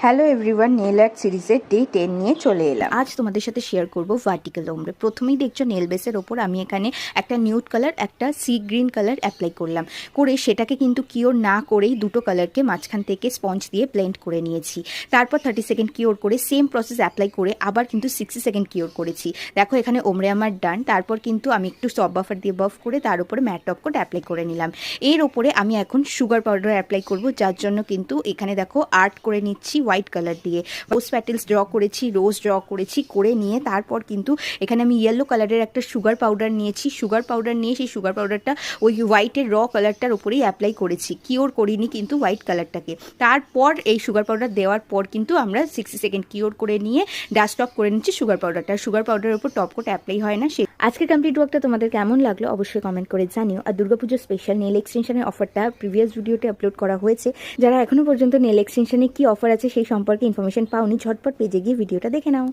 Hello everyone, nail art সিরিজের day 10 নিয়ে চলে এলাম। আজ তোমাদের সাথে শেয়ার করব ভার্টিক্যাল ওমব্রে। প্রথমেই দেখছো নেল বেসের ওপর আমি এখানে একটা নিউড কালার, একটা সি গ্রিন কালার অ্যাপ্লাই করলাম। করে সেটাকে কিন্তু কিওর না করেই দুটো কালারকে মাঝখান থেকে স্পঞ্জ দিয়ে ব্লেন্ড করে নিয়েছি। তারপর 30 সেকেন্ড কিওর করে সেম প্রসেস অ্যাপ্লাই করে আবার কিন্তু 60 সেকেন্ড কিওর করেছি। দেখো এখানে ওমব্রে আমার ডান। তারপর কিন্তু আমি একটু সফট বাফার দিয়ে বাফ করে তার উপরে ম্যাট টপ কোট অ্যাপ্লাই করে নিলাম। এর ওপরে আমি এখন সুগার পাউডার অ্যাপ্লাই করব, যার জন্য কিন্তু এখানে দেখো আর্ট করে নিচ্ছি হোয়াইট কালার দিয়ে। রোজ প্যাটেলস ড্র করেছি, রোজ ড্র করেছি, করে নিয়ে তারপর কিন্তু এখানে আমি ইয়েলো কালারের একটা সুগার পাউডার নিয়েছি। সুগার পাউডার নিয়ে সেই সুগার পাউডারটা ওই হোয়াইটের র কালারটার উপরেই অ্যাপ্লাই করেছি, কিওর করিনি কিন্তু হোয়াইট কালারটাকে। তারপর এই সুগার পাউডার দেওয়ার পর কিন্তু আমরা 60 সেকেন্ড কিওর করে নিয়ে ডাস্ট অফ করে নিচ্ছি সুগার পাউডারটা। সুগার পাউডারের উপর টপ কোট অ্যাপ্লাই হয় না। সে আজকের কমপ্লিট ওয়ার্কটা তোমাদের কেমন লাগলো অবশ্যই কমেন্ট করে জানিও। আর দুর্গাপুজো স্পেশাল নেল এক্সটেনশনের অফারটা প্রিভিয়াস ভিডিওতে আপলোড করা হয়েছে। যারা এখনো পর্যন্ত নেল এক্সটেনশনে কি অফার আছে সেই সম্পর্কে ইনফরমেশন পাওনি, ঝটপট পেজে গিয়ে ভিডিওটা দেখে নাও।